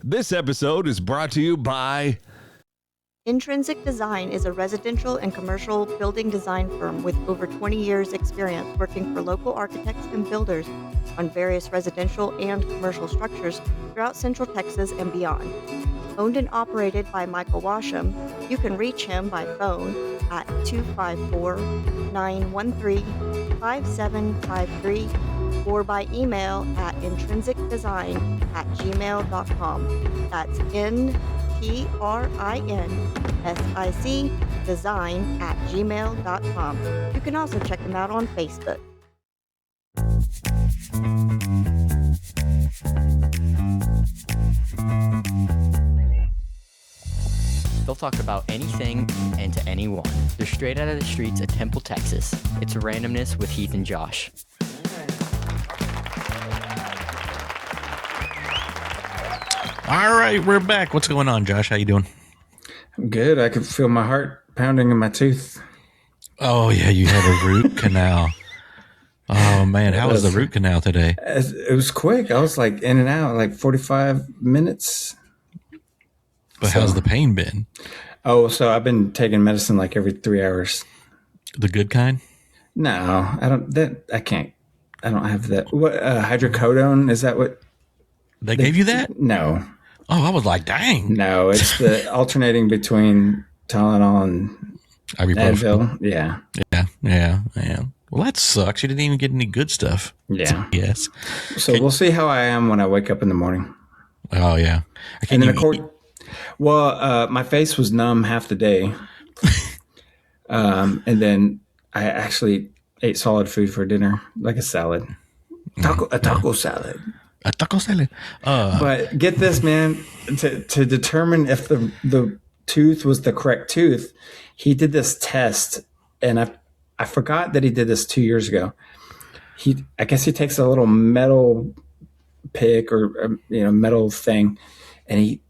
This episode is brought to you by Intrinsic Design is a residential and commercial building design firm with over 20 years experience working for local architects and builders on various residential and commercial structures throughout Central Texas and beyond. Owned and operated by Michael Washam, you can reach him by phone at 254-913-5753 or by email at intrinsicdesign@gmail.com. That's NTRINSIC design@gmail.com. You can also check them out on Facebook. They'll talk about anything and to anyone. They're straight out of the streets of Temple, Texas. It's Randomness with Heath and Josh. All right, we're back. What's going on, Josh? How you doing? I'm good. I could feel my heart pounding in my tooth. Oh, yeah, you had a root canal. Oh, man, how was the root canal today? It was quick. I was like in and out, like 45 minutes. But how's the pain been? Oh, so I've been taking medicine like every 3 hours. The good kind? No, I don't. I can't. I don't have that. What hydrocodone? Is that what they gave you? That? No. Oh, I was like, dang. No, it's the alternating between Tylenol and Advil. Yeah. Well, that sucks. You didn't even get any good stuff. Yeah. Yes. So we'll see how I am when I wake up in the morning. Oh yeah. And then my face was numb half the day. And then I actually ate solid food for dinner, like a salad, a taco salad. A taco salad. But get this, man, to determine if the tooth was the correct tooth, he did this test, and I forgot that he did this 2 years ago. I guess he takes a little metal pick or metal thing, and he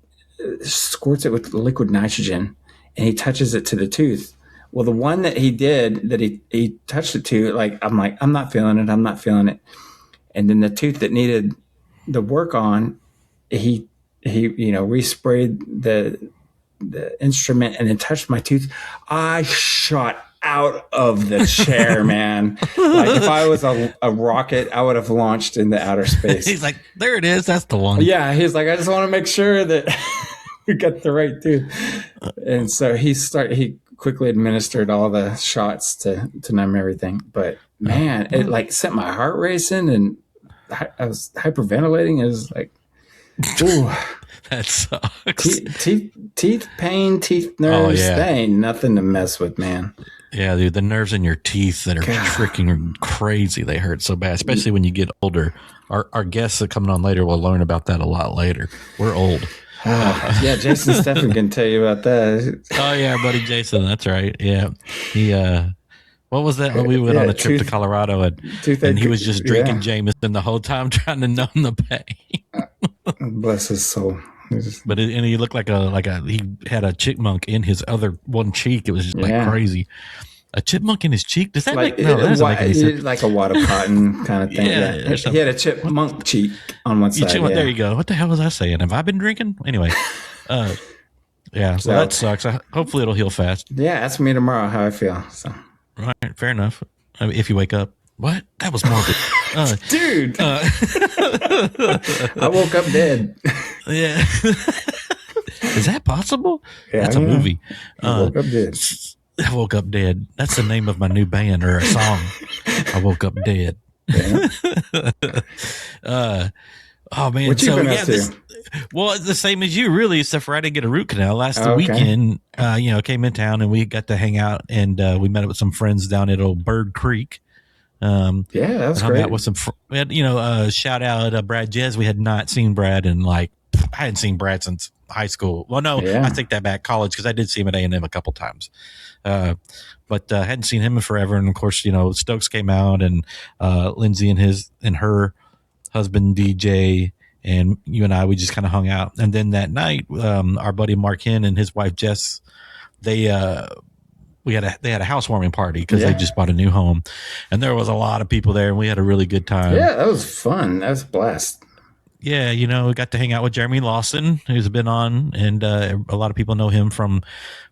squirts it with liquid nitrogen, and he touches it to the tooth. Well, the one that he did, that he touched it to, I'm not feeling it. And then the tooth that needed the work on, he resprayed the instrument and then touched my tooth. I shot out of the chair, man. Like if I was a rocket, I would have launched into outer space. He's like, there it is. That's the one. Yeah. He's like, I just want to make sure that we got the right tooth. And so he quickly administered all the shots to numb everything. But man, it like sent my heart racing, and I was hyperventilating. It was like, ooh. That sucks. Teeth pain, teeth nerves. They ain't nothing to mess with, man. Yeah, dude, the nerves in your teeth that are freaking crazy. They hurt so bad, especially when you get older. Our guests that are coming on later will learn about that a lot later. We're old. Yeah, Jason Steffen can tell you about that. Oh yeah, our buddy Jason. That's right. Yeah, he. What was that? We went on a trip to Colorado, and he was just drinking Jameson the whole time, trying to numb the pain. Bless his soul. But he looked like he had a chipmunk in his other one cheek. It was just like crazy. A chipmunk in his cheek? Does that make sense? Like a wad of cotton kind of thing. Yeah. He had a chipmunk cheek on one side. There you go. What the hell was I saying? Have I been drinking? Anyway. Yeah, so that sucks. Hopefully it'll heal fast. Yeah, ask me tomorrow how I feel. So. Right, fair enough. If you wake up. What? That was morbid. Dude. I woke up dead. Yeah. Is that possible? Yeah, that's a movie. I woke up dead. I woke up dead. That's the name of my new band or a song. I woke up dead. Yeah. Oh man. What you been up to? Well, it's the same as you, really, except for I didn't get a root canal. Last weekend, came in town and we got to hang out, and we met up with some friends down at old Bird Creek. That was great. Out with some, shout out Brad Jez. We had not seen Brad in I hadn't seen Brad since high school. Well, no, I take that back, college, because I did see him at A&M a couple times. But hadn't seen him in forever. And of course, Stokes came out, and Lindsay and her husband DJ, and you and I, we just kind of hung out. And then that night, our buddy Mark Henn and his wife Jess, they had a housewarming party because they just bought a new home, and there was a lot of people there, and we had a really good time. Yeah, that was fun. That was a blast. Yeah, we got to hang out with Jeremy Lawson, who's been on, and a lot of people know him from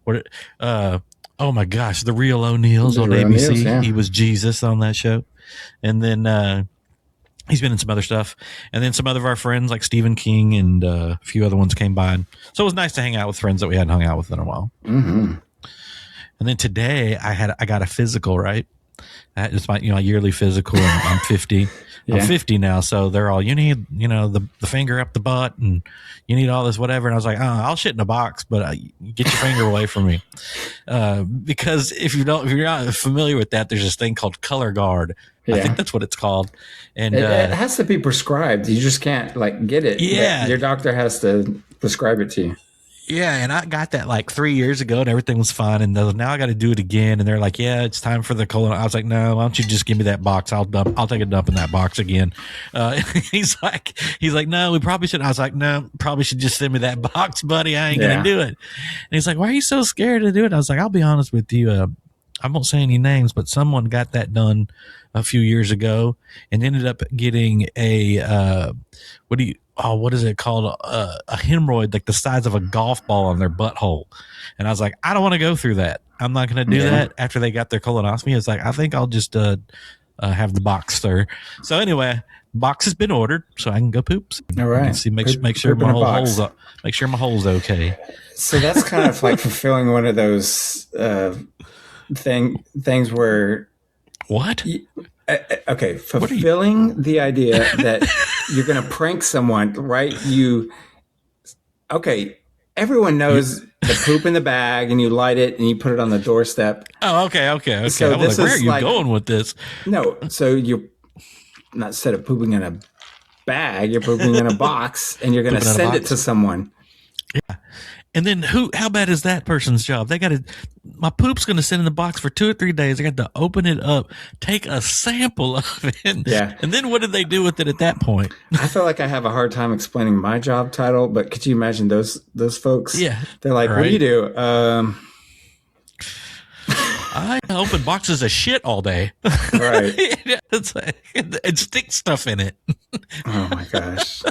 what? Oh my gosh, The Real O'Neills on ABC. O'Neills, yeah. He was Jesus on that show, and then he's been in some other stuff, and then some other of our friends like Stephen King and a few other ones came by, so it was nice to hang out with friends that we hadn't hung out with in a while. Mm-hmm. And then today I got a physical, right? It's my yearly physical, and I'm 50. Yeah. I'm 50 now, so they're all, you need, the finger up the butt, and you need all this whatever. And I was like, I'll shit in a box, but get your finger away from me. Because if you're not familiar with that, there's this thing called color guard. Yeah. I think that's what it's called. And it has to be prescribed. You just can't get it. Yeah. Your doctor has to prescribe it to you. Yeah, and I got that 3 years ago, and everything was fine. And now I got to do it again. And they're like, "Yeah, it's time for the colon." I was like, "No, why don't you just give me that box? I'll take a dump in that box again." He's like, "No, we probably should." I was like, "No, probably should just send me that box, buddy. I ain't gonna do it." And he's like, "Why are you so scared to do it?" I was like, "I'll be honest with you. I won't say any names, but someone got that done a few years ago and ended up getting a what is it called? A hemorrhoid like the size of a golf ball on their butthole." And I was like, I don't want to go through that. I'm not going to do that after they got their colonoscopy. It's like, I think I'll just have the box, sir. So anyway, box has been ordered, so I can go poops. All right. See, make sure my hole's up. Make sure my hole's okay. So that's kind of like fulfilling one of those things where what? Okay, fulfilling the idea that you're going to prank someone, right? Everyone knows the poop in the bag, and you light it and you put it on the doorstep. Oh, okay. So where are you going with this? No, so you're not, instead of pooping in a bag, you're pooping in a box, and you're going to send it to someone. Yeah. And then how bad is that person's job? My poop's going to sit in the box for 2 or 3 days. I got to open it up, take a sample of it. Yeah. And then what did they do with it at that point? I feel like I have a hard time explaining my job title, but could you imagine those folks? Yeah. They're like, right. What do you do? I open boxes of shit all day. Right. And stick stuff in it. Oh my gosh.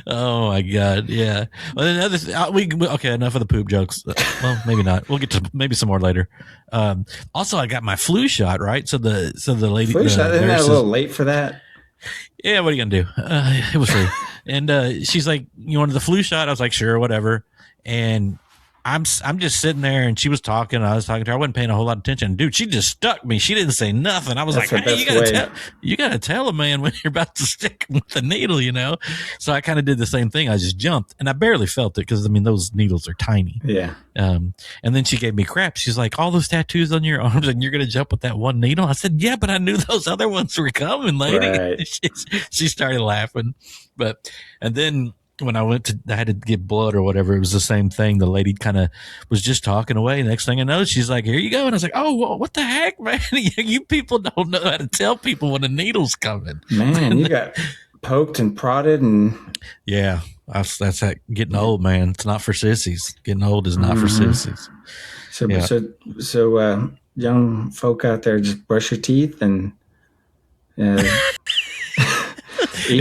Oh my God. Yeah. Well, another okay, enough of the poop jokes. Well, maybe not. We'll get to maybe some more later. Also, I got my flu shot, right? So the lady flu shot, isn't that a little late for that? Yeah, what are you gonna do? It was free. And she's like, "You wanted the flu shot?" I was like, "Sure, whatever." And I'm just sitting there, and she was talking. I was talking to her. I wasn't paying a whole lot of attention. Dude, she just stuck me. She didn't say nothing. I was like, "Hey, you gotta tell a man when you're about to stick him with a needle, So I kind of did the same thing. I just jumped, and I barely felt it because those needles are tiny. Yeah. And then she gave me crap. She's like, "All those tattoos on your arms, and you're gonna jump with that one needle?" I said, "Yeah, but I knew those other ones were coming, lady." Right. She started laughing, and then. When I had to get blood or whatever, it was the same thing. The lady kind of was just talking away. Next thing I know, she's like, "Here you go." And I was like, "Oh, well, what the heck, man? You people don't know how to tell people when a needle's coming." Man, you got poked and prodded and... Yeah, that's that getting old, man. It's not for sissies. Getting old is not for sissies. So young folk out there, just brush your teeth and... and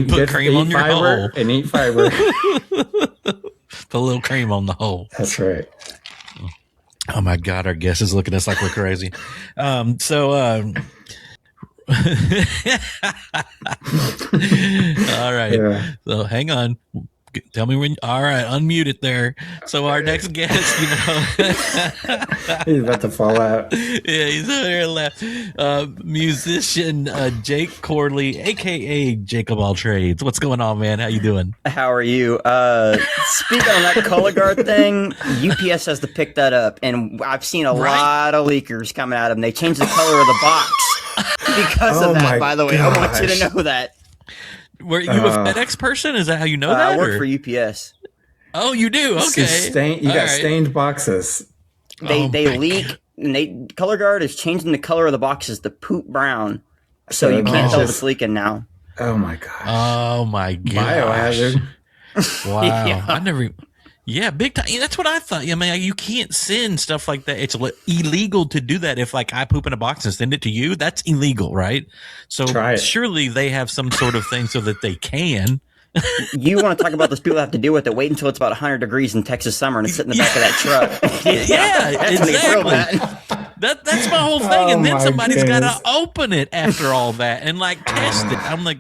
put cream on your hole. And eat fiber. Put a little cream on the hole. That's right. Oh my God, our guest is looking at us like we're crazy. All right. Yeah. So hang on. Tell me when. All right, unmute it there. So our next guest, he's about to fall out. Yeah, he's over there left. Musician Jake Corley, aka JacObAllTrades. What's going on, man? How you doing? How are you? Speaking on that color guard thing, UPS has to pick that up, and I've seen a lot of leakers coming at them. They changed the color of the box because of that. By the way, I want you to know that. Were you a FedEx person? Is that how you know that? I work for UPS. Oh, you do? Okay. You got stained boxes. They leak. And color guard is changing the color of the boxes to poop brown, so you can't tell if it's leaking now. Oh my gosh. Oh my gosh. Biohazard. Wow. Yeah. I never. Yeah, big time. That's what I thought. Yeah, man, you can't send stuff like that. It's illegal to do that. If I poop in a box and send it to you, that's illegal, right? So surely they have some sort of thing so that they can. You want to talk about those people that have to deal with it? Wait until it's about 100 degrees in Texas summer and sit in the back of that truck. Yeah, That's when they feel exactly. That's my whole thing. And then my somebody's got goodness. to open it after all that and like test it. I'm like,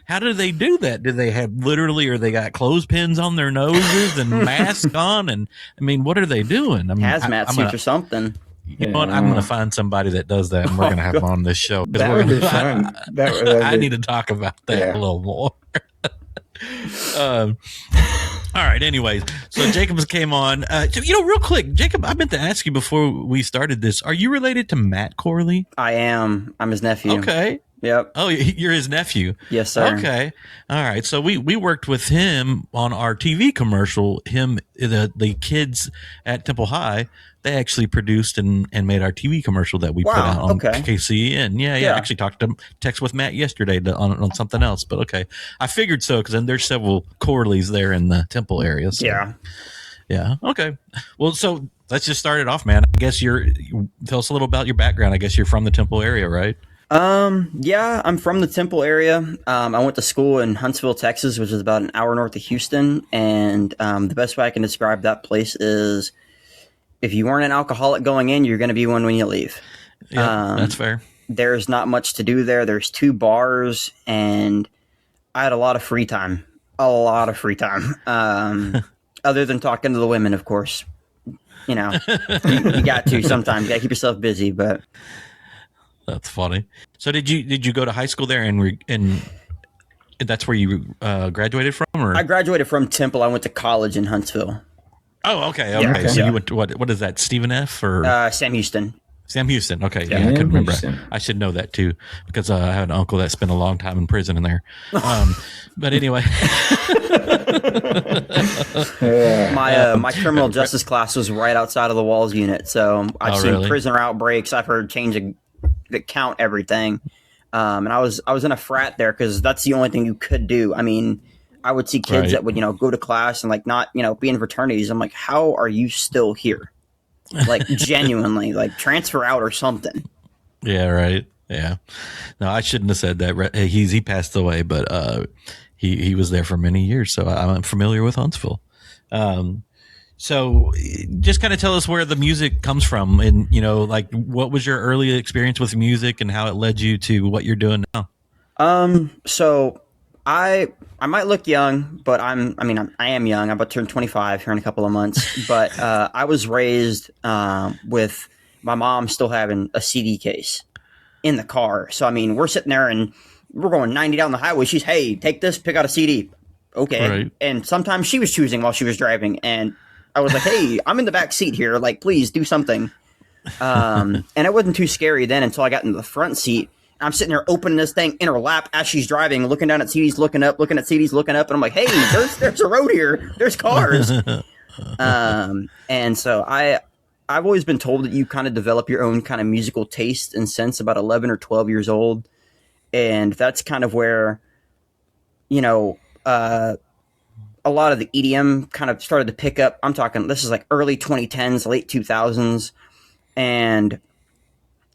how do they do that? Do they have literally, or they got clothespins on their noses and masks on? And I mean, what are they doing? I mean, Hazmat suits or something. You know what? I'm going to find somebody that does that, and we're going to have them on this show. 'Cause That would be fun. I need to talk about that a little more. All right. Anyways, so Jacob's came on. Real quick, Jacob, I meant to ask you before we started this. Are you related to Matt Corley? I am. I'm his nephew. Okay. Yep. Oh, you're his nephew. Yes, sir. Okay. All right. So we worked with him on our TV commercial. The kids at Temple High, they actually produced and made our TV commercial that we put out on KCN. Yeah. I actually text with Matt yesterday on something else, but okay. I figured so, because then there's several Corleys there in the Temple area. So. Yeah. Okay. Well, so let's just start it off, man. I guess tell us a little about your background. I guess you're from the Temple area, right? Yeah, I'm from the Temple area. I went to school in Huntsville, Texas, which is about an hour north of Houston. And the best way I can describe that place is, if you weren't an alcoholic going in, you're going to be one when you leave. Yeah, that's fair. There's not much to do there. There's 2 bars, and I had a lot of free time. Other than talking to the women, of course. You know, you got to sometimes. You got to keep yourself busy, but... That's funny. So did you go to high school there and that's where you graduated from? Or I graduated from Temple. I went to college in Huntsville. Oh, okay. Yeah. So you went to what is that? Stephen F. or Sam Houston? Sam Houston. Okay, yeah, I couldn't remember. I should know that too, because I had an uncle that spent a long time in prison in there. But anyway, my criminal justice class was right outside of the walls unit, so I've seen prisoner outbreaks. I've heard change that count everything. And I was in a frat there because that's the only thing you could do. I mean, I would see kids that would, go to class and not, be in fraternities. I'm like, how are you still here? Like genuinely, like transfer out or something. Yeah. Right. Yeah. No, I shouldn't have said that. He passed away, but, he was there for many years. So I'm familiar with Huntsville. So just kind of tell us where the music comes from and, what was your early experience with music and how it led you to what you're doing now? So I might look young, but I am young. I'm about to turn 25 here in a couple of months, but, I was raised, with my mom still having a CD case in the car. So, we're sitting there and we're going 90 down the highway. She's, hey, take this, pick out a CD. Okay. Right. And sometimes she was choosing while she was driving, and I was like, hey, I'm in the back seat here. Like, please do something. And it wasn't too scary then until I got into the front seat. I'm sitting there opening this thing in her lap as she's driving, looking down at CDs, looking up, looking at CDs, looking up. And I'm like, hey, there's a road here. There's cars. And so I've always been told that you kind of develop your own kind of musical taste and sense about 11 or 12 years old. And that's kind of where, a lot of the EDM kind of started to pick up. I'm talking, this is like early 2010s, late 2000s. And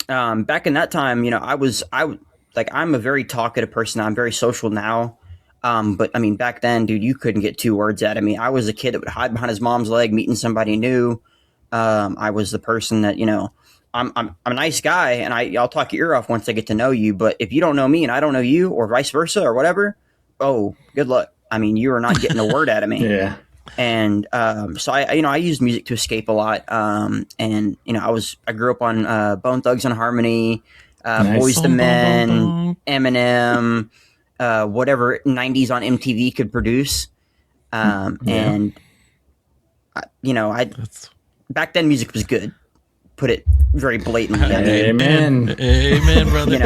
back in that time, I'm a very talkative person. I'm very social now. But back then, dude, you couldn't get 2 words out of me. I was a kid that would hide behind his mom's leg, meeting somebody new. I was the person that, I'm a nice guy, and I'll talk your ear off once I get to know you. But if you don't know me and I don't know you, or vice versa, or whatever, oh, good luck. You are not getting a word out of me. Yeah. And so I used music to escape a lot. And I grew up on Bone Thugs and Harmony, Boyz II Men, Eminem, whatever 90s on MTV could produce. And back then music was good. Put it very blatantly. Amen, brother.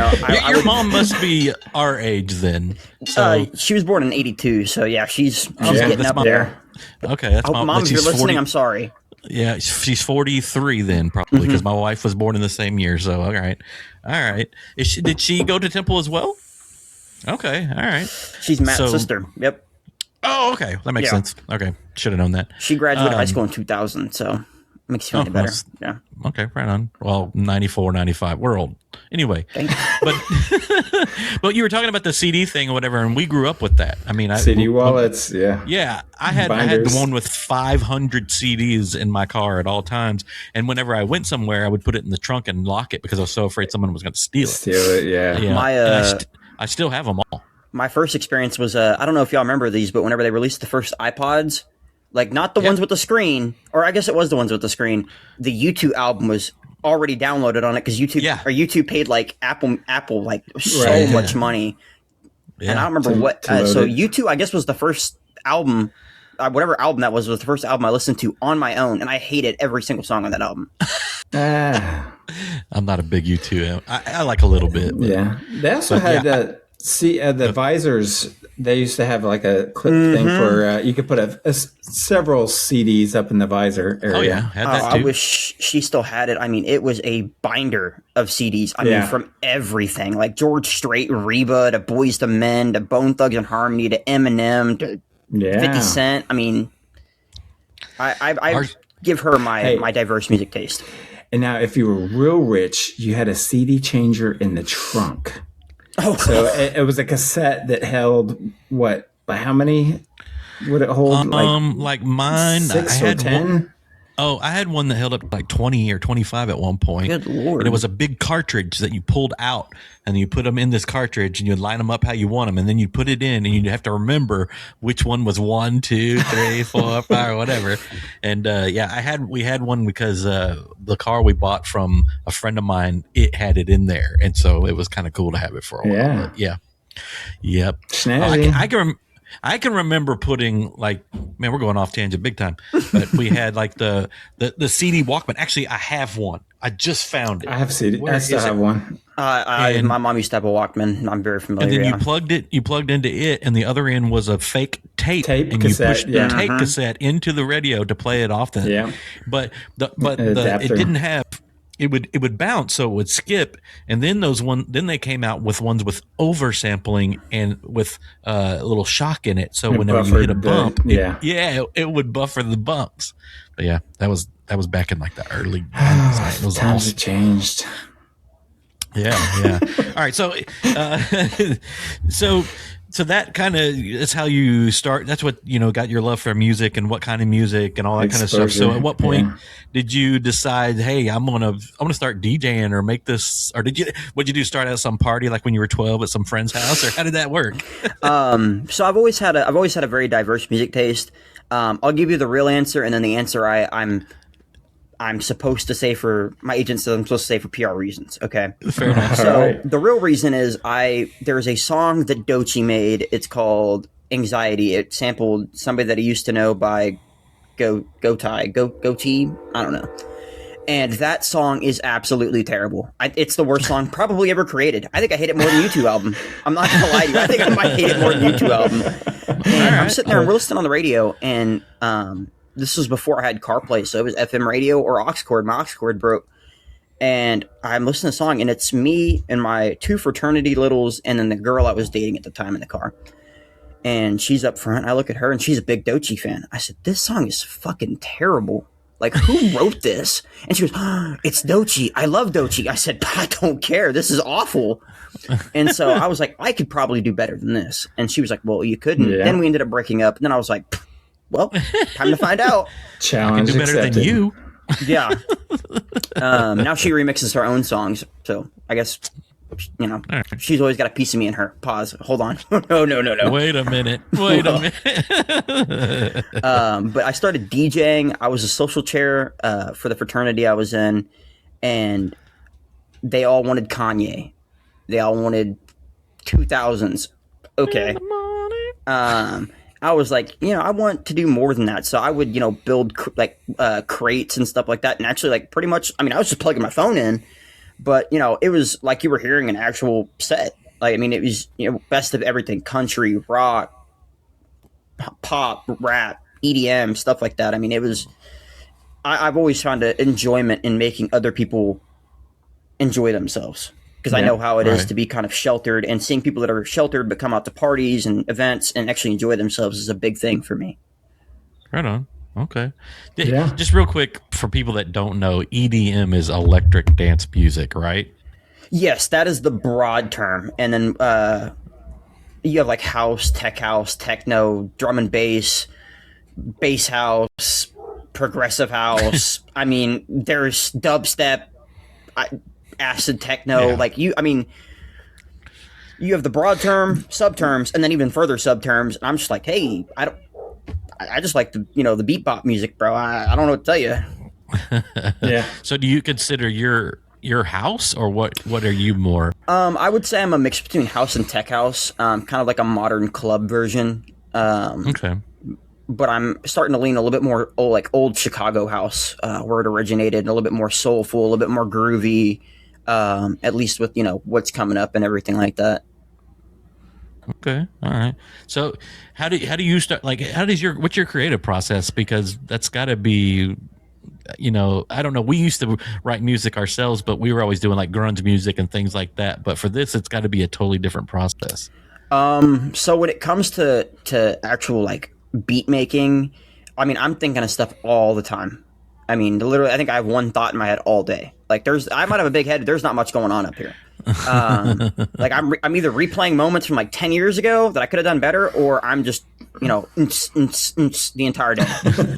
Your mom must be our age then. So she was born in '82, so yeah, she's getting up there. Okay, that's mom. If you're listening, 40, I'm sorry. Yeah, she's 43 then, probably, because my wife was born in the same year. So all right. Did she go to Temple as well? Okay, all right. She's Matt's sister. Yep. Oh, okay, that makes sense. Okay, should have known that. She graduated high school in 2000, so. Makes you feel better. Yeah. Okay, right on. Well, 94, 95. We're old. Anyway, but but you were talking about the CD thing or whatever, and we grew up with that. I mean, CD wallets, yeah. Yeah, I had the one with 500 CDs in my car at all times, and whenever I went somewhere, I would put it in the trunk and lock it because I was so afraid someone was going to steal it. Yeah. I still have them all. My first experience was I don't know if y'all remember these, but whenever they released the first iPods, like not the ones with the screen, or I guess it was the ones with the screen, the U2 album was already downloaded on it because YouTube paid like Apple like so much money. Yeah. And I don't remember what. So U2, I guess, was the first album, whatever album that was the first album I listened to on my own, and I hated every single song on that album. I'm not a big U2. I like a little bit. But, yeah, they also had the visors. They used to have like a clip thing for you could put several CDs up in the visor area. Oh yeah, had that too. I wish she still had it. I mean, it was a binder of CDs. I mean, from everything like George Strait, Reba, to Boyz II Men, to Bone Thugs and Harmony, to Eminem, to 50 Cent. I mean, I give her my diverse music taste. And now, if you were real rich, you had a CD changer in the trunk. Oh, so it was a cassette that held what? By how many would it hold? Like mine, 6 or 10. I had one that held up like 20 or 25 at one point. Good Lord. And it was a big cartridge that you pulled out and you put them in this cartridge and you'd line them up how you want them. And then you put it in and you'd have to remember which one was 1, 2, 3, 4, 5, or whatever. And we had one because the car we bought from a friend of mine, it had it in there. And so it was kind of cool to have it for a while. Yeah. But yep. Snazzy. I can remember putting like, man, we're going off tangent big time, but we had like the CD Walkman. Actually, I have one. I just found it. I have CD. I still have one. My mom used to have a Walkman. I'm very familiar. And then you plugged into it, and the other end was a fake tape and cassette, you pushed the tape cassette into the radio to play it off. But it didn't have. It would bounce, so it would skip, and then then they came out with ones with oversampling and with a little shock in it. So whenever you hit a bump, it would buffer the bumps. But yeah, that was back in like the early 90s. It was times have changed. Yeah. All right, so so that kind of is how you start. That's what got your love for music and what kind of music and all that kind of stuff. So at what point did you decide, hey, I'm gonna start DJing or make this? Or what'd you do? Start at some party like when you were 12 at some friend's house, or how did that work? So I've always had a very diverse music taste. I'll give you the real answer, and then the answer I'm supposed to say for my agent says I'm supposed to say for PR reasons. Okay. Fair enough. So the real reason is there's a song that Doechii made. It's called Anxiety. It sampled somebody that I used to know by Goatee. I don't know. And that song is absolutely terrible. It's the worst song probably ever created. I think I hate it more than U2 album. I'm not going to lie to you. I think I might hate it more than U2 album. And I'm sitting there and we're listening on the radio, and this was before I had CarPlay, so it was FM radio or aux cord. My aux cord broke. And I'm listening to the song, and it's me and my 2 fraternity littles and then the girl I was dating at the time in the car. And she's up front. I look at her, and she's a big Doechii fan. I said, this song is fucking terrible. Like, who wrote this? And she goes, it's Doechii. I love Doechii. I said, I don't care. This is awful. And so I was like, I could probably do better than this. And she was like, well, you couldn't. Yeah. Then we ended up breaking up. And then I was like, well, time to find out. Challenge I can do better than you. Yeah. Now she remixes her own songs. So I guess, she's always got a piece of me in her. Pause. Hold on. No. Wait a minute. But I started DJing. I was a social chair for the fraternity I was in. And they all wanted Kanye. They all wanted 2000s. Okay. I was like, I want to do more than that. So I would, build crates and stuff like that. And actually, like, pretty much, I was just plugging my phone in, but, it was like you were hearing an actual set. Like, it was, best of everything: country, rock, pop, rap, EDM, stuff like that. It was, I've always found an enjoyment in making other people enjoy themselves. Because I know how it is to be kind of sheltered, and seeing people that are sheltered but come out to parties and events and actually enjoy themselves is a big thing for me. Right on. Okay. Just real quick, for people that don't know, EDM is electric dance music, right? Yes, that is the broad term. And then you have like house, techno, drum and bass house, progressive house. I mean, there's dubstep, acid techno. Like you have the broad term, subterms, and then even further subterms. And I'm just like, hey, I just like the the beat bop music, bro. I don't know what to tell you. Yeah. So do you consider your house, or what are you more? I would say I'm a mix between house and tech house, kind of like a modern club version. Okay. But I'm starting to lean a little bit more old Chicago house, where it originated, a little bit more soulful, a little bit more groovy, at least with what's coming up and everything like that. Okay. All right. So how do you start, like, what's your creative process? Because that's got to be, I don't know. We used to write music ourselves, but we were always doing like grunge music and things like that. But for this, it's got to be a totally different process. So when it comes to actual like beat making, I mean, I'm thinking of stuff all the time. I mean, literally, I think I have one thought in my head all day. Like I might have a big head. There's not much going on up here. Like I'm either replaying moments from like 10 years ago that I could have done better, or I'm just, the entire day.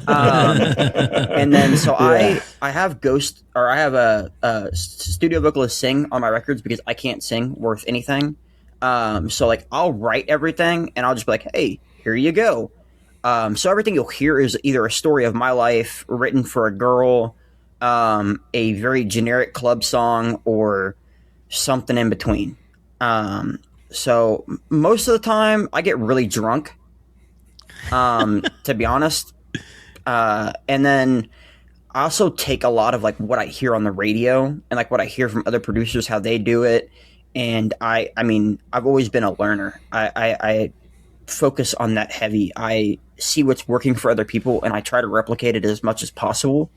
And then, so I have a studio vocalist sing on my records because I can't sing worth anything. So like I'll write everything and I'll just be like, hey, here you go. So everything you'll hear is either a story of my life written for a girl, a very generic club song, or something in between. So most of the time I get really drunk, to be honest. And then I also take a lot of like what I hear on the radio and like what I hear from other producers, how they do it. And I mean, I've always been a learner. I focus on that heavy. I see what's working for other people and I try to replicate it as much as possible,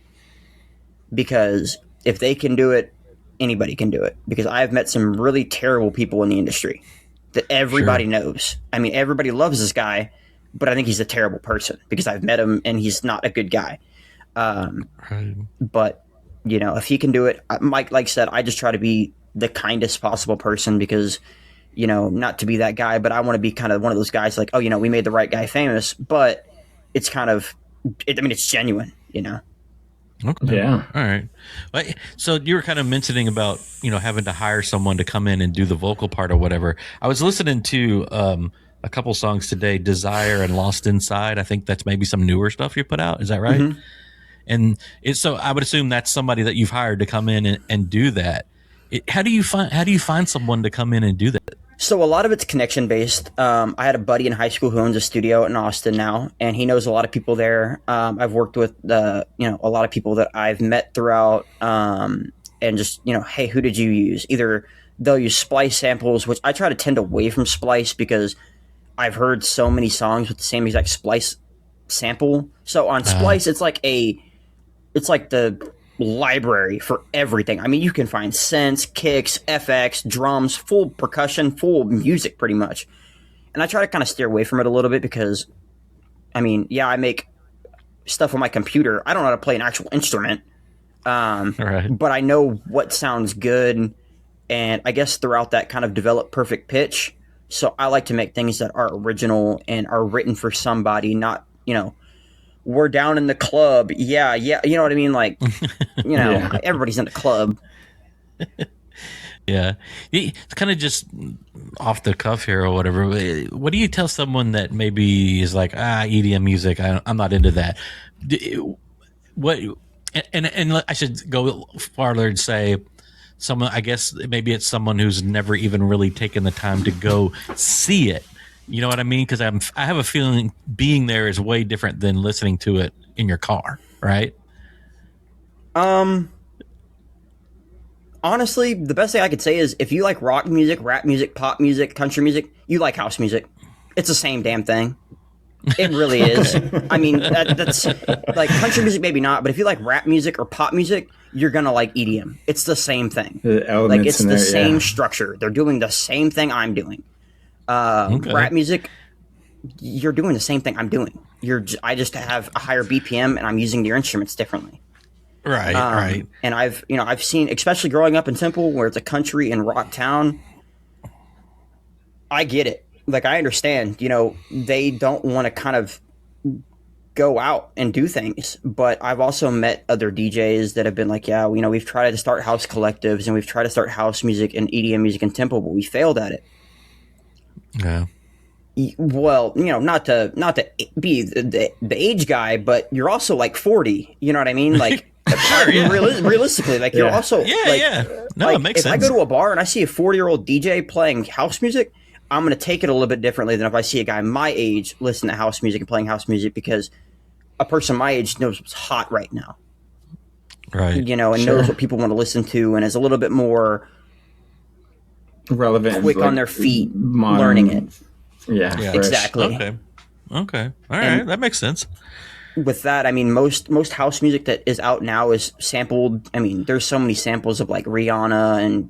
because if they can do it, anybody can do it. Because I've met some really terrible people in the industry that everybody knows. I mean, everybody loves this guy, but I think he's a terrible person because I've met him and he's not a good guy. But if he can do it, like I said, I just try to be the kindest possible person because, not to be that guy, but I want to be kind of one of those guys like, oh, we made the right guy famous, but it's kind of, it's genuine, Okay. Yeah. All right. So you were kind of mentioning about, having to hire someone to come in and do the vocal part or whatever. I was listening to a couple songs today, Desire and Lost Inside. I think that's maybe some newer stuff you put out. Is that right? Mm-hmm. And so I would assume that's somebody that you've hired to come in and do that. How do you find someone to come in and do that? So a lot of it's connection based. I had a buddy in high school who owns a studio in Austin now, and he knows a lot of people there. I've worked with a lot of people that I've met throughout, and just hey, who did you use? Either they'll use Splice samples, which I try to tend away from Splice because I've heard so many songs with the same exact Splice sample. So on Splice, it's like the library for everything. I mean, you can find synths, kicks, FX, drums, full percussion, full music pretty much. And I try to kind of steer away from it a little bit because, I make stuff on my computer. I don't know how to play an actual instrument, but I know what sounds good, and I guess throughout that kind of develop perfect pitch. So I like to make things that are original and are written for somebody, not, we're down in the club. Yeah. You know what I mean? Like, everybody's in the club. Yeah. It's kind of just off the cuff here or whatever. What do you tell someone that maybe is like, EDM music, I'm not into that? What, and I should go farther and say someone, I guess maybe it's someone who's never even really taken the time to go see it. You know what I mean? Because I have a feeling being there is way different than listening to it in your car, right? Honestly, the best thing I could say is if you like rock music, rap music, pop music, country music, you like house music. It's the same damn thing. It really is. I mean, that's like country music, maybe not, but if you like rap music or pop music, you're gonna like EDM. It's the same thing. Like it's the same structure. They're doing the same thing I'm doing. Rap music, you're doing the same thing I'm doing. I just have a higher BPM and I'm using your instruments differently. Right. And I've seen, especially growing up in Temple, where it's a country and rock town. I get it. Like, I understand. They don't want to kind of go out and do things, but I've also met other DJs that have been like, yeah, we've tried to start house collectives and we've tried to start house music and EDM music in Temple, but we failed at it. Yeah. Well, not to be the age guy, but you're also like 40. You know what I mean? Like, sure, yeah. Realistically, like you're also No, it makes sense. If I go to a bar and I see a 40-year-old DJ playing house music, I'm going to take it a little bit differently than if I see a guy my age listen to house music and playing house music, because a person my age knows what's hot right now. Right. And knows what people want to listen to and is a little bit more relevant, quick on their feet, modern, learning it. Yeah, exactly. Okay. All right. That makes sense. With that, I mean, most house music that is out now is sampled. I mean, there's so many samples of like Rihanna and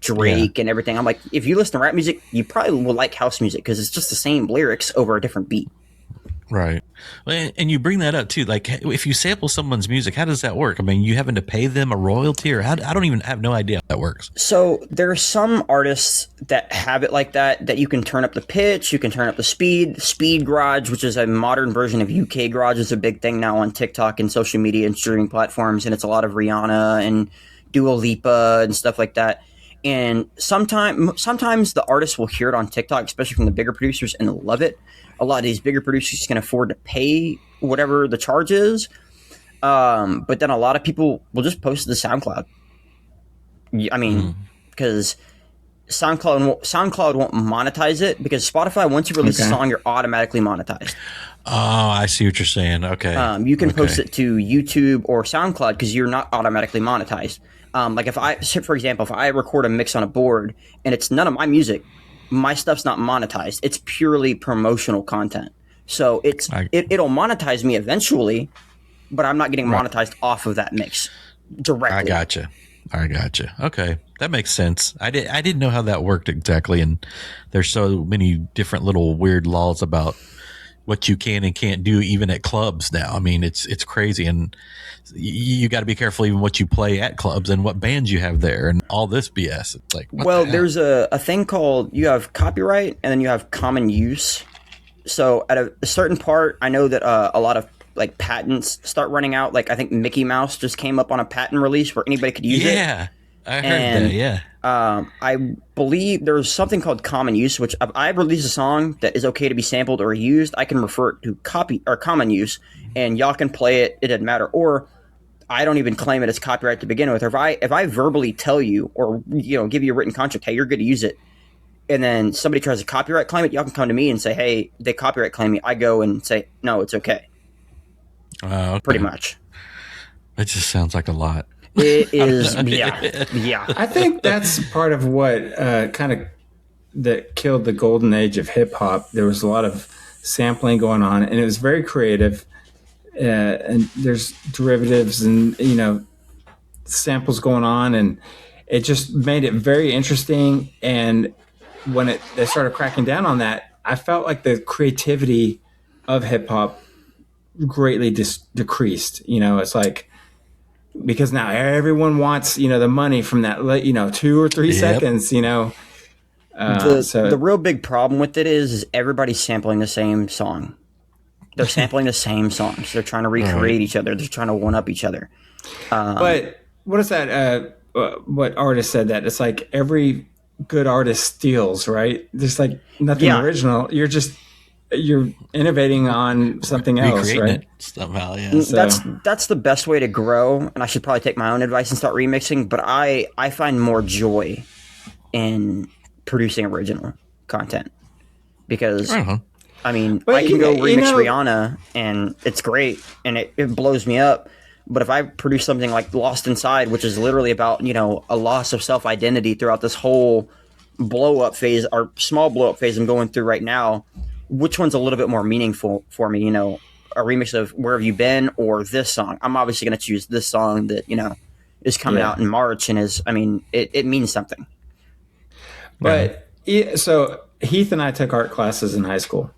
Drake and everything. I'm like, if you listen to rap music, you probably will like house music because it's just the same lyrics over a different beat. Right. And you bring that up too. Like, if you sample someone's music, how does that work? I mean, you having to pay them a royalty, or I don't even have no idea how that works. So there are some artists that have it like that you can turn up the pitch, you can turn up the speed. Speed Garage, which is a modern version of UK Garage, is a big thing now on TikTok and social media and streaming platforms. And it's a lot of Rihanna and Dua Lipa and stuff like that. And sometimes the artists will hear it on TikTok, especially from the bigger producers, and love it. A lot of these bigger producers can afford to pay whatever the charge is. But then a lot of people will just post it to SoundCloud. I mean, because SoundCloud won't monetize it, because Spotify, once you release a song, you're automatically monetized. Oh, I see what you're saying. Okay. You can post it to YouTube or SoundCloud because you're not automatically monetized. Like for example, if I record a mix on a board and it's none of my music, my stuff's not monetized. It's purely promotional content. So it'll monetize me eventually, but I'm not getting monetized off of that mix directly. I gotcha. Okay. That makes sense. I didn't know how that worked exactly. And there's so many different little weird laws about what you can and can't do even at clubs now. I mean, it's crazy. And you got to be careful even what you play at clubs and what bands you have there and all this BS. It's like, there's a thing called, you have copyright and then you have common use. So at a certain part, I know that a lot of like patents start running out. Like I think Mickey Mouse just came up on a patent release where anybody could use it. Yeah, I heard that. Yeah. I believe there's something called common use, which if I release a song that is okay to be sampled or used, I can refer it to copy or common use, and y'all can play it. It doesn't matter. Or I don't even claim it as copyright to begin with. Or if I verbally tell you or give you a written contract, hey, you're good to use it, and then somebody tries to copyright claim it, y'all can come to me and say, hey, they copyright claim me. I go and say, no, it's okay. Okay. Pretty much. It just sounds like a lot. It is, yeah. I think that's part of what that killed the golden age of hip hop. There was a lot of sampling going on, and it was very creative. And there's derivatives and samples going on, and it just made it very interesting. And when they started cracking down on that, I felt like the creativity of hip hop greatly decreased. It's like, because now everyone wants the money from that 2 or 3 seconds. The real big problem with it is everybody's sampling the same song. They're sampling the same songs. They're trying to recreate each other. They're trying to one up each other. But what is that? What artist said that? It's like every good artist steals, right? There's like nothing original. You're innovating on something else, right? It somehow, yeah. So. That's the best way to grow, and I should probably take my own advice and start remixing, but I find more joy in producing original content. Because, I mean, I can go remix Rihanna, and it's great, and it blows me up. But if I produce something like Lost Inside, which is literally about, a loss of self-identity throughout this whole blow-up phase, or small blow-up phase I'm going through right now, which one's a little bit more meaningful for me? A remix of Where Have You Been or this song? I'm obviously going to choose this song that, is coming out in March and it means something. But so Heath and I took art classes in high school,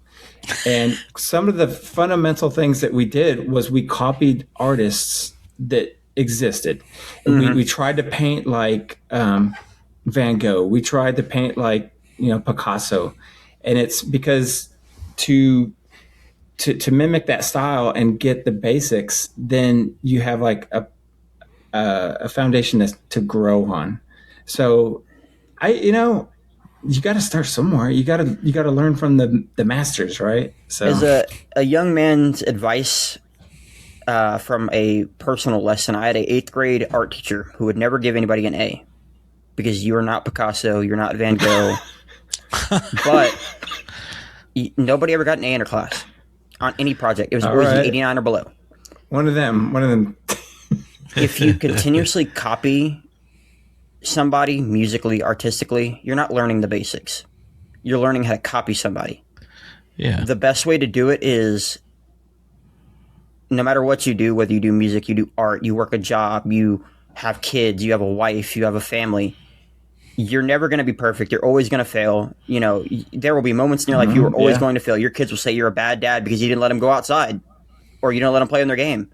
and some of the fundamental things that we did was we copied artists that existed. We tried to paint like Van Gogh. We tried to paint like, Picasso. And it's because to mimic that style and get the basics, then you have like a foundation to grow on. So you got to start somewhere. You got to learn from the masters, right? So as a young man's advice from a personal lesson, I had an 8th grade art teacher who would never give anybody an A because you are not Picasso, you're not Van Gogh. But nobody ever got an A in her class on any project. It was always an 89 or below. One of them. If you continuously copy somebody musically, artistically, you're not learning the basics. You're learning how to copy somebody. Yeah. The best way to do it is, no matter what you do, whether you do music, you do art, you work a job, you have kids, you have a wife, you have a family, you're never going to be perfect. You're always going to fail. There will be moments in your life you are always going to fail. Your kids will say you're a bad dad because you didn't let them go outside or you didn't let them play in their game.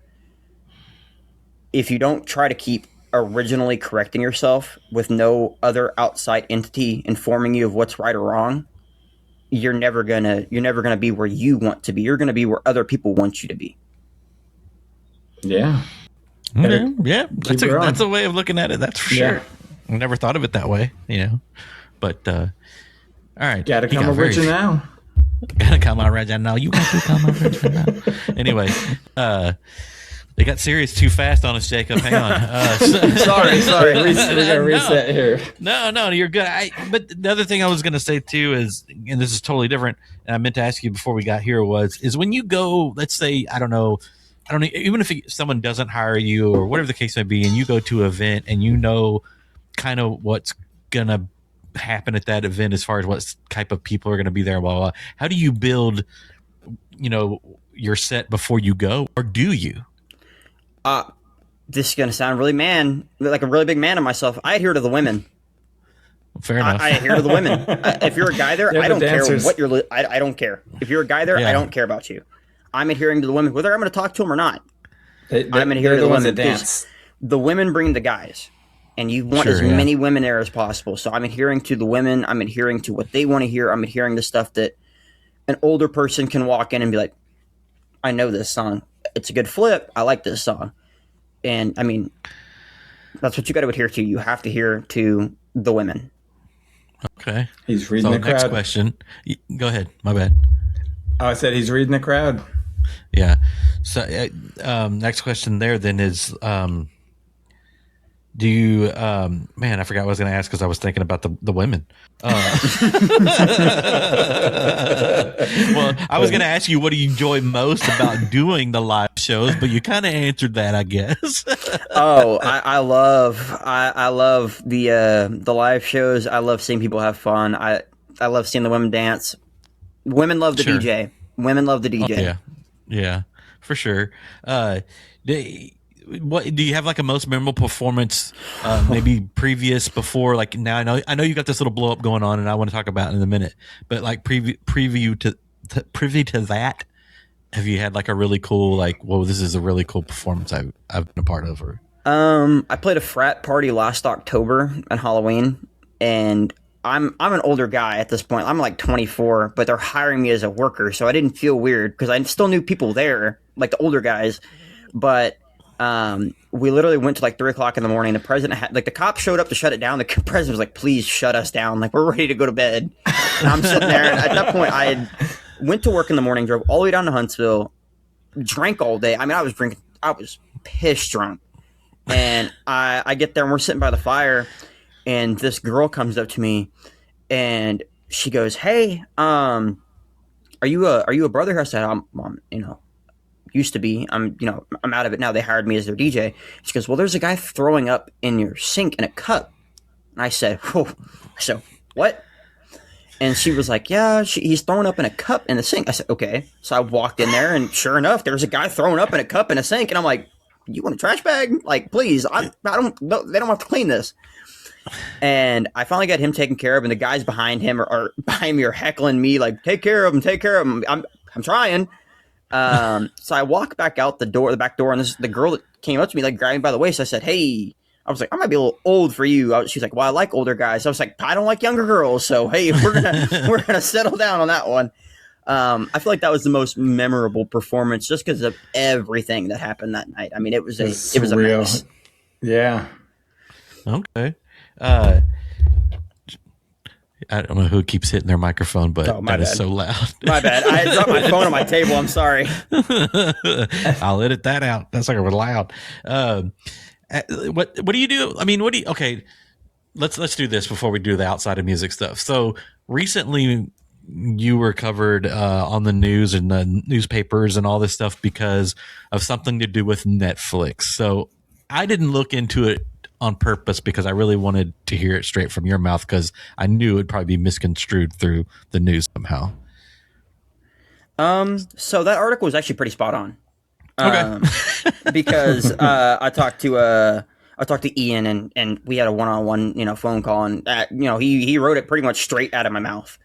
If you don't try to keep originally correcting yourself with no other outside entity informing you of what's right or wrong, you're never gonna be where you want to be. You're gonna be where other people want you to be. Yeah. Okay. Yeah. That's a way of looking at it. That's for sure. I never thought of it that way, But all right. Gotta come original now. Gotta come original now. You got to come original now. Anyway, they got serious too fast on us, Jacob. Hang on. Sorry. We gotta reset here. No, you're good. But the other thing I was going to say too is, and this is totally different, and I meant to ask you before we got here is when you go, let's say, I don't know, even if someone doesn't hire you or whatever the case may be, and you go to an event and kind of what's going to happen at that event as far as what type of people are going to be there, blah, blah, blah. How do you build, your set before you go, or do you? This is going to sound like a really big man of myself. I adhere to the women. Fair enough. I adhere to the women. If you're a guy there, I don't care what you're. I don't care. If you're a guy there, I don't care about you. I'm adhering to the women, whether I'm going to talk to them or not. I'm adhering to the women. Dance. The women bring the guys, and you want as many women there as possible. So I'm adhering to the women. I'm adhering to what they want to hear. I'm adhering to stuff that an older person can walk in and be like, I know this song. It's a good flip. I like this song. And I mean, that's what you got to adhere to. You have to adhere to the women. Okay. He's reading the crowd. Next question. Go ahead. My bad. Oh, I said he's reading the crowd. Yeah. So, next question there then is, do you, man, I forgot what I was going to ask because I was thinking about the women. Well, I was going to ask you, what do you enjoy most about doing the live shows? But you kind of answered that, I guess. I love the live shows. I love seeing people have fun. I love seeing the women dance. Women love the DJ. Women love the DJ. Oh, yeah, for sure. What do you have like a most memorable performance? Maybe previous, before, like now. I know you got this little blow up going on, and I want to talk about it in a minute. But like privy to that, have you had like a really cool, like, whoa, this is a really cool performance I've been a part of? Or I played a frat party last October on Halloween, and I'm an older guy at this point. I'm like 24, but they're hiring me as a worker, so I didn't feel weird because I still knew people there, like the older guys, but. We literally went to like 3 o'clock in the morning. The president had, like, the cops showed up to shut it down. The president was like, please shut us down. Like, we're ready to go to bed. And I'm sitting there. And at that point, I had went to work in the morning, drove all the way down to Huntsville, drank all day. I mean, I was pissed drunk. And I get there and we're sitting by the fire, and this girl comes up to me and she goes, hey, are you a brother here? I said, I'm used to be. I'm out of it now. They hired me as their DJ. She goes, well, there's a guy throwing up in your sink in a cup. And I said, whoa. So what? And she was like, yeah, he's throwing up in a cup in the sink. I said, okay. So I walked in there, and sure enough, there's a guy throwing up in a cup in a sink. And I'm like, you want a trash bag? Like, please, I don't, they don't have to clean this. And I finally got him taken care of, and the guys behind him are behind me are heckling me like, take care of him. I'm trying. So I walk back out the back door, and the girl that came up to me, like, grabbed me by the waist. I said, "Hey," I was like, "I might be a little old for you." She's like, "Well, I like older guys." I was like, "I don't like younger girls." So, hey, we're gonna settle down on that one. I feel like that was the most memorable performance just because of everything that happened that night. I mean, it was a mess. Yeah. Okay. I don't know who keeps hitting their microphone, but that is so loud. My bad. I had dropped my phone on my table. I'm sorry. I'll edit that out. That's like it was loud. What do you do? I mean, okay, let's do this before we do the outside of music stuff. So recently you were covered on the news and the newspapers and all this stuff because of something to do with Netflix. So I didn't look into it on purpose because I really wanted to hear it straight from your mouth because I knew it would probably be misconstrued through the news somehow. So that article was actually pretty spot on. Okay. Because I talked to Ian and we had a one-on-one, phone call, and he wrote it pretty much straight out of my mouth.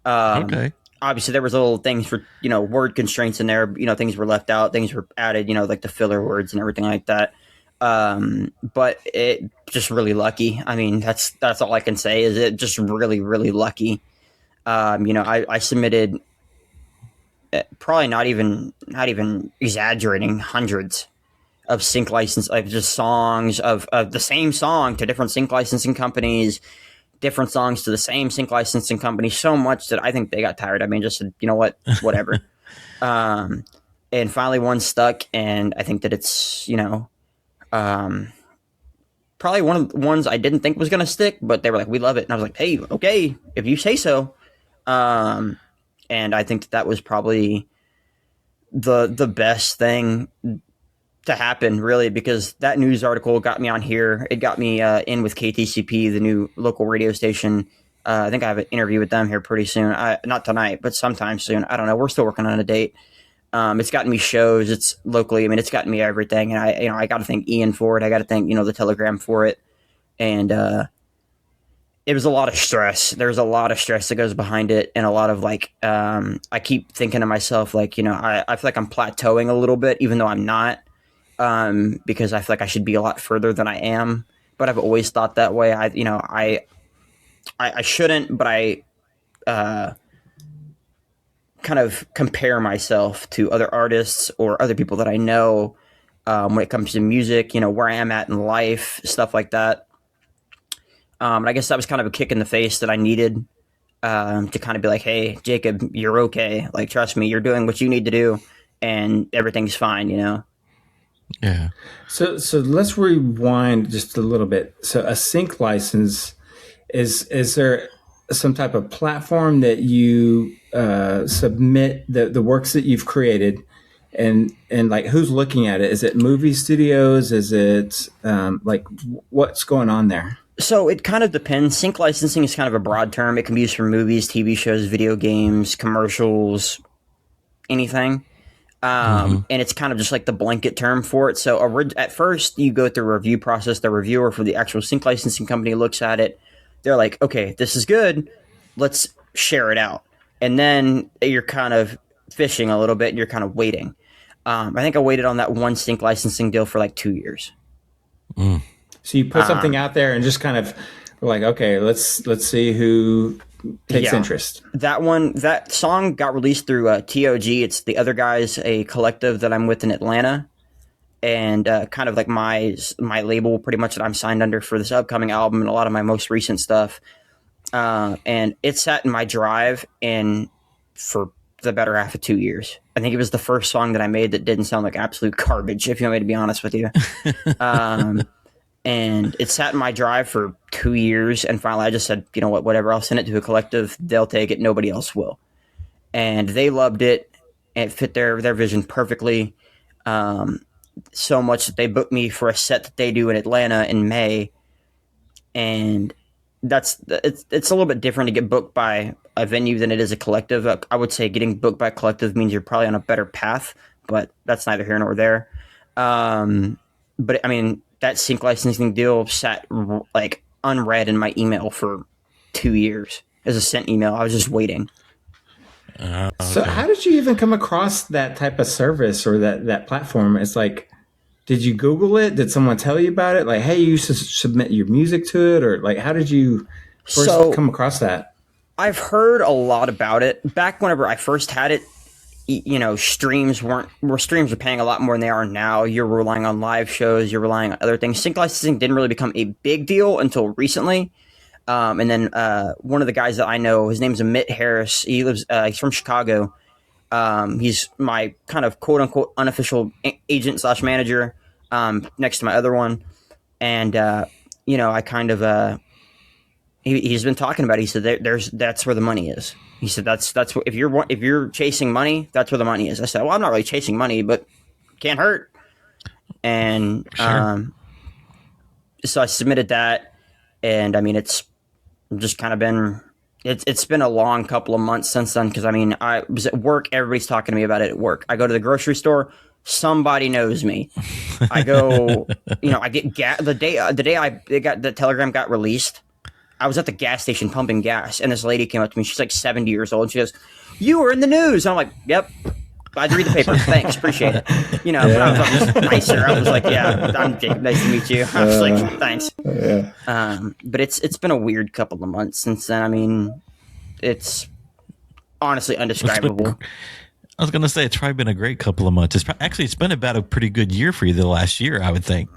Okay. Obviously there was little things for, word constraints in there, things were left out, things were added, like the filler words and everything like that. But it just really lucky. I mean, that's all I can say is it just really, really lucky. I submitted probably not even exaggerating hundreds of sync license of just songs of the same song to different sync licensing companies, different songs to the same sync licensing company, so much that I think they got tired. I mean, just said, you know what, whatever. And finally one stuck, and I think that it's, probably one of the ones I didn't think was going to stick, but they were like, we love it. And I was like, hey, okay, if you say so. And I think that was probably the best thing to happen, really, because that news article got me on here. It got me in with KTCP, the new local radio station. I think I have an interview with them here pretty soon. Not tonight, but sometime soon. I don't know. We're still working on a date. It's gotten me shows. It's locally. I mean, it's gotten me everything. And I got to thank Ian for it. I got to thank, the Telegram for it. And it was a lot of stress. There's a lot of stress that goes behind it. And a lot of I keep thinking to myself, I feel like I'm plateauing a little bit, even though I'm not, because I feel like I should be a lot further than I am. But I've always thought that way. I shouldn't, but I kind of compare myself to other artists or other people that I know when it comes to music, where I am at in life, stuff like that. And I guess that was kind of a kick in the face that I needed to kind of be like, hey, Jacob, you're okay. Like, trust me, you're doing what you need to do and everything's fine, Yeah. So let's rewind just a little bit. So a sync license, is there some type of platform that you submit the works that you've created, and like who's looking at it? Is it movie studios? Is it what's going on there? So it kind of depends. Sync licensing is kind of a broad term. It can be used for movies, TV shows, video games, commercials, anything. And it's kind of just like the blanket term for it. So at first you go through a review process. The reviewer for the actual sync licensing company looks at it. They're like, okay, this is good. Let's share it out. And then you're kind of fishing a little bit and you're kind of waiting. I think I waited on that one sync licensing deal for 2 years. Mm. So you put something out there and just kind of like, okay, let's see who takes interest. That song got released through TOG. It's The Other Guys, a collective that I'm with in Atlanta. And kind of like my label pretty much that I'm signed under for this upcoming album and a lot of my most recent stuff. And it sat in my drive for the better half of 2 years. I think it was the first song that I made that didn't sound like absolute garbage, if you want me to be honest with you. And it sat in my drive for 2 years. And finally I just said, you know what, whatever, I'll send it to a collective. They'll take it. Nobody else will. And they loved it. And it fit their vision perfectly. So much that they booked me for a set that they do in Atlanta in May. And it's a little bit different to get booked by a venue than it is a collective. I would say getting booked by a collective means you're probably on a better path, but that's neither here nor there. But I mean, that sync licensing deal sat unread in my email for 2 years as a sent email. I was just waiting. So how did you even come across that type of service or that platform? It's like, did you Google it? Did someone tell you about it? Like, hey, you should submit your music to it? Or like, how did you first come across that? I've heard a lot about it. Back whenever I first had it, streams were paying a lot more than they are now. You're relying on live shows. You're relying on other things. Sync licensing didn't really become a big deal until recently. And then one of the guys that I know, his name's Amit Harris. He's from Chicago. He's my kind of quote unquote unofficial agent / manager next to my other one. And, I kind of, he's been talking about it. He said, that's where the money is. He said, that's what, if you're chasing money, that's where the money is. I said, well, I'm not really chasing money, but can't hurt. And, Sure. So I submitted that, and I mean, it's just kind of been, it's been a long couple of months since then. Cause I mean, I was at work. Everybody's talking to me about it at work. I go to the grocery store. Somebody knows me. I go, I get the day the telegram got released. I was at the gas station pumping gas, and this lady came up to me. She's like 70 years old. And she goes, "You were in the news." And I'm like, "Yep, I had to read the paper. Thanks, appreciate it." But I was just nicer. I was like, "Yeah, I'm Jacob. Nice to meet you." I was like, "Thanks." Yeah. But it's been a weird couple of months since then. I mean, it's honestly undescribable. I was going to say it's probably been a great couple of months. It's been about a pretty good year for you the last year, I would think.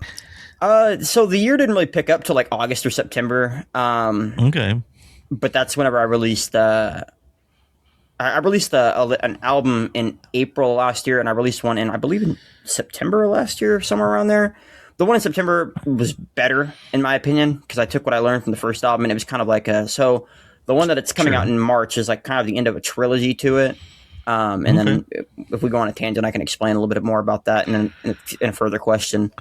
So the year didn't really pick up till like August or September. Okay. But that's whenever I released. I released an album in April last year, and I released one I believe in September last year, somewhere around there. The one in September was better, in my opinion, because I took what I learned from the first album, and it was kind of like so the one that it's coming out in March is like kind of the end of a trilogy to it. And then if we go on a tangent, I can explain a little bit more about that in a further question.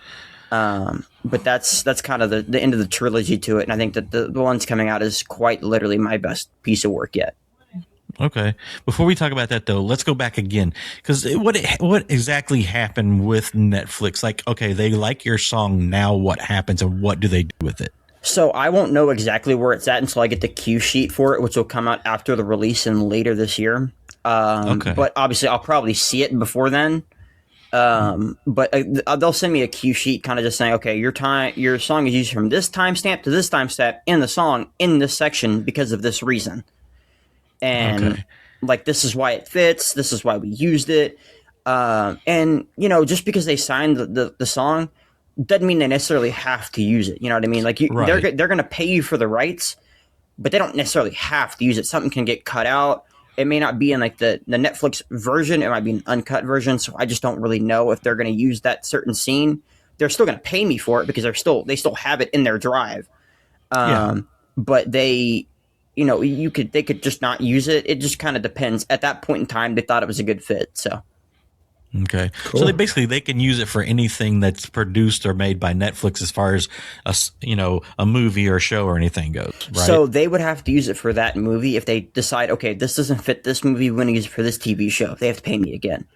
But that's kind of the end of the trilogy to it. And I think that the one's coming out is quite literally my best piece of work yet. Okay. Before we talk about that though, let's go back again. Cause what exactly happened with Netflix? Like, okay, they like your song. Now what happens and what do they do with it? So I won't know exactly where it's at until I get the cue sheet for it, which will come out after the release and later this year. But obviously I'll probably see it before then. But they'll send me a cue sheet kind of just saying, okay, your song is used from this timestamp to this timestamp in the song in this section because of this reason. And like, this is why it fits. This is why we used it. And just because they signed the song doesn't mean they necessarily have to use it. You know what I mean? Like they're going to pay you for the rights, but they don't necessarily have to use it. Something can get cut out. It may not be in like the Netflix version. It might be an uncut version. So I just don't really know if they're going to use that certain scene. They're still going to pay me for it because they still have it in their drive. But they could just not use it. It just kind of depends. At that point in time, they thought it was a good fit. So. Okay. Cool. So they can use it for anything that's produced or made by Netflix as far as a movie or show or anything goes, right? So they would have to use it for that movie if they decide, okay, this doesn't fit this movie, we're going to use it for this TV show. They have to pay me again.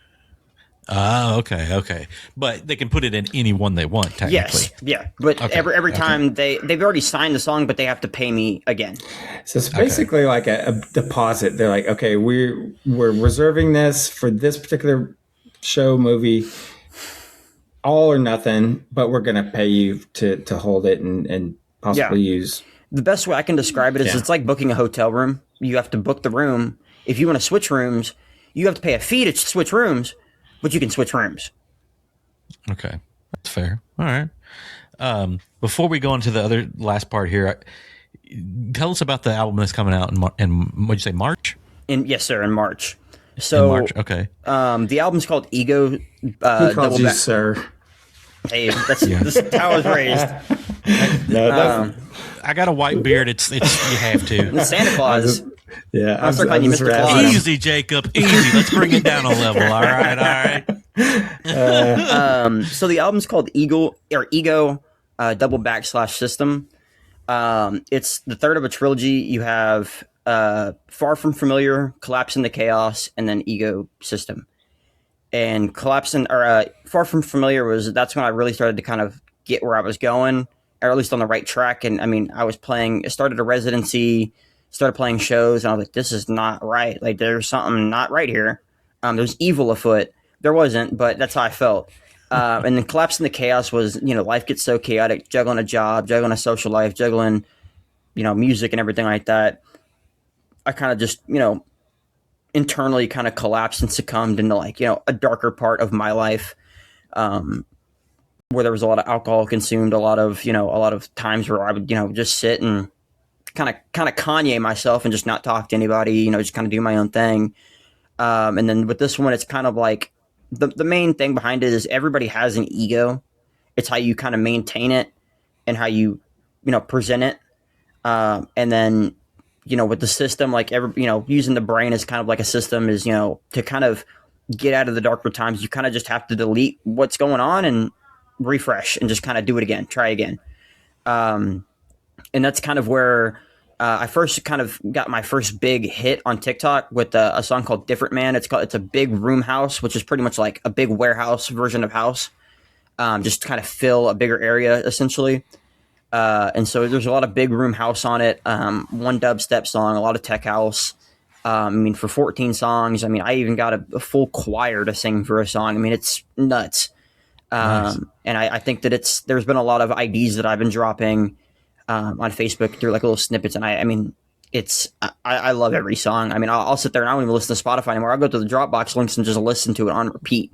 Okay. But they can put it in any one they want, technically. Yes, yeah. But every time they've already signed the song, but they have to pay me again. So it's basically like a deposit. They're like, okay, we're reserving this for this particular show, movie, all or nothing, but we're going to pay you to hold it and possibly use. The best way I can describe it is it's like booking a hotel room. You have to book the room. If you want to switch rooms, you have to pay a fee to switch rooms, but you can switch rooms. Okay. That's fair. All right. Before we go into the other last part here, tell us about the album that's coming out in what'd you say, March? Yes, sir, in March. So, in March, okay. The album's called Ego. He calls you sir. Hey, that's how I was raised. I got a white beard. It's you have to. Santa Claus. I'm calling you Mr. Claus. Easy, Jacob. Easy. Let's bring it down a level. All right. So the album's called Ego / System. It's the third of a trilogy. You have Far From Familiar, Collapse into Chaos, and then Ego System. And Far From Familiar that's when I really started to kind of get where I was going, or at least on the right track. And I mean, I started a residency, started playing shows, and I was like, this is not right. Like, there's something not right here. There's evil afoot. There wasn't, but that's how I felt. And then collapsing the chaos was, life gets so chaotic, juggling a job, juggling a social life, juggling, music and everything like that. I kind of just, internally kind of collapsed and succumbed into like, a darker part of my life, where there was a lot of alcohol consumed, a lot of times where I would, just sit and kind of Kanye myself and just not talk to anybody, just kind of do my own thing. And then with this one, it's kind of like the main thing behind it is everybody has an ego. It's how you kind of maintain it and how you, present it. And then, with the system, like using the brain as kind of like a system is, to kind of get out of the darker times, you kind of just have to delete what's going on and refresh and just kind of do it again, try again. And that's kind of where I first kind of got my first big hit on TikTok with a song called Different Man. It's a big room house, which is pretty much like a big warehouse version of house. Just to kind of fill a bigger area essentially. And so there's a lot of big room house on it. One dubstep song, a lot of tech house. For 14 songs, I even got a full choir to sing for a song. it's nuts. Nice. And I think that there's been a lot of IDs that I've been dropping on Facebook through like little snippets. And I love every song. I'll sit there and I don't even listen to Spotify anymore. I'll go to the Dropbox links and just listen to it on repeat.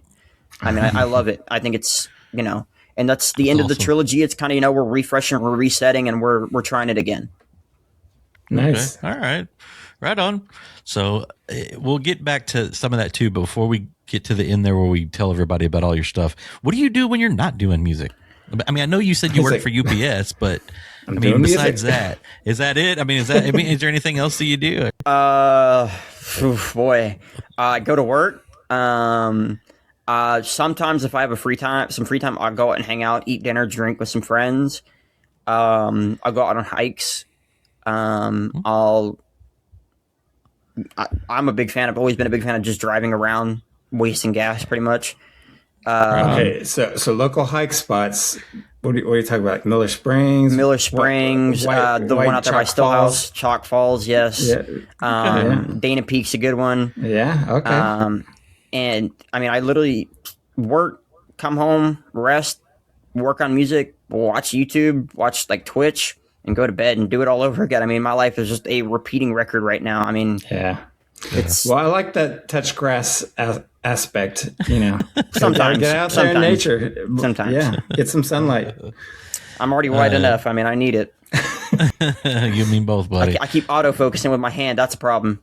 I love it. I think it's, and that's the end of the trilogy. It's kind of, we're refreshing, we're resetting, and we're trying it again. Nice. Okay. All right. Right on. So we'll get back to some of that too, but before we get to the end there where we tell everybody about all your stuff, what do you do when you're not doing music? I know you said you work for UPS, but besides that, is that it? Is there anything else that you do? Boy, I go to work. Sometimes if I have some free time, I'll go out and hang out, eat dinner, drink with some friends. I'll go out on hikes. I'm a big fan. I've always been a big fan of just driving around, wasting gas, pretty much. Okay, so local hike spots. What are you talking about? Like Miller Springs, the one out there by Stillhouse, Chalk Falls, yes. Yeah. Dana Peak's a good one. Yeah. Okay. And I literally work, come home, rest, work on music, watch YouTube, watch like Twitch, and go to bed and do it all over again. My life is just a repeating record right now. Yeah. I like that touch grass aspect, Sometimes. Get out there in nature. Sometimes. Yeah. Get some sunlight. I'm already white enough. I need it. You mean both, buddy. I keep autofocusing with my hand. That's a problem.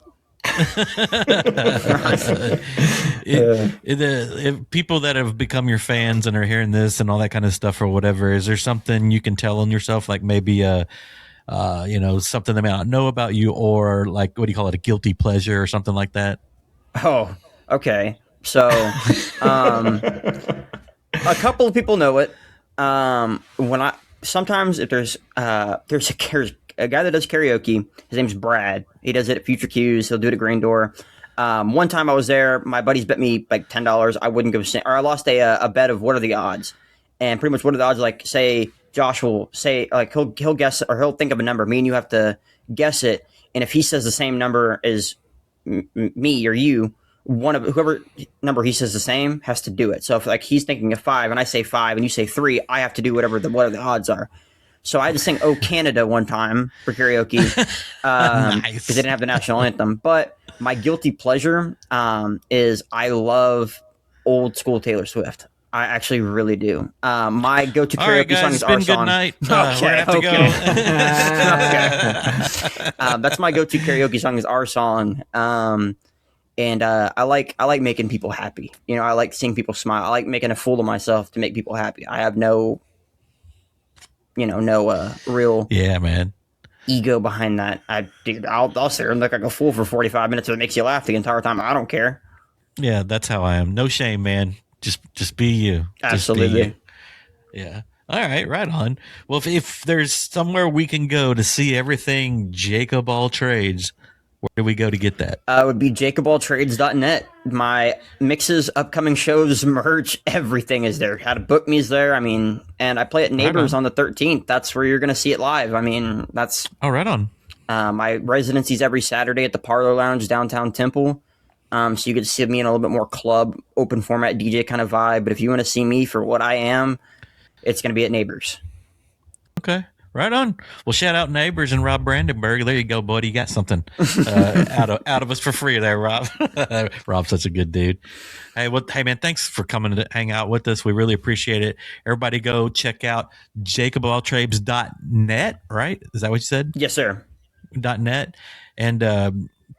If people that have become your fans and are hearing this and all that kind of stuff or whatever, is there something you can tell on yourself, like maybe something they may not know about you, or like, what do you call it, a guilty pleasure or something like that? Oh, okay. So a couple of people know it. Sometimes if there's a guy that does karaoke, his name's Brad. He does it at Future Q's. He'll do it at Green Door. One time I was there, my buddies bet me like $10. I wouldn't go sing, or I lost a bet of what are the odds, and pretty much what are the odds? Like, say Josh will say, like, he'll guess, or he'll think of a number. Me and you have to guess it, and if he says the same number as me or you, whoever number he says the same has to do it. So if like he's thinking of 5 and I say 5 and you say 3, I have to do what are the odds are. So I had to sing "Oh Canada" one time for karaoke because they didn't have the national anthem. But my guilty pleasure is I love old school Taylor Swift. I actually really do. My go-to karaoke song is "Our Song." Night. We're gonna have to go. That's my go-to karaoke song is "Our Song." And I like making people happy. I like seeing people smile. I like making a fool of myself to make people happy. I have no real ego behind that. I'll sit there and look like a fool for 45 minutes if it makes you laugh the entire time. I don't care. Yeah, that's how I am. No shame, man. Just be you. Absolutely. Be you. Yeah. All right on. Well, if there's somewhere we can go to see everything JacObAllTrades, where do we go to get that? It would be JacObAllTrades.net. My mixes, upcoming shows, merch, everything is there. How to book me is there. And I play at Neighbors on the 13th. That's where you're going to see it live. That's... Oh, right on. My residency's every Saturday at the Parlor Lounge downtown Temple. So you get to see me in a little bit more club, open format DJ kind of vibe. But if you want to see me for what I am, it's going to be at Neighbors. Okay. Right on. Well, shout out Neighbors and Rob Brandenburg. There you go, buddy. You got something out of us for free there, Rob. Rob's such a good dude. Hey, man, thanks for coming to hang out with us. We really appreciate it. Everybody go check out JacObAllTrades.net, right? Is that what you said? Yes, sir. .net. And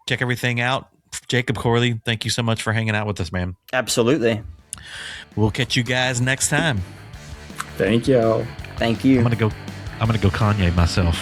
check everything out. Jacob Corley, thank you so much for hanging out with us, man. Absolutely. We'll catch you guys next time. Thank you. Thank you. I'm gonna go Kanye myself.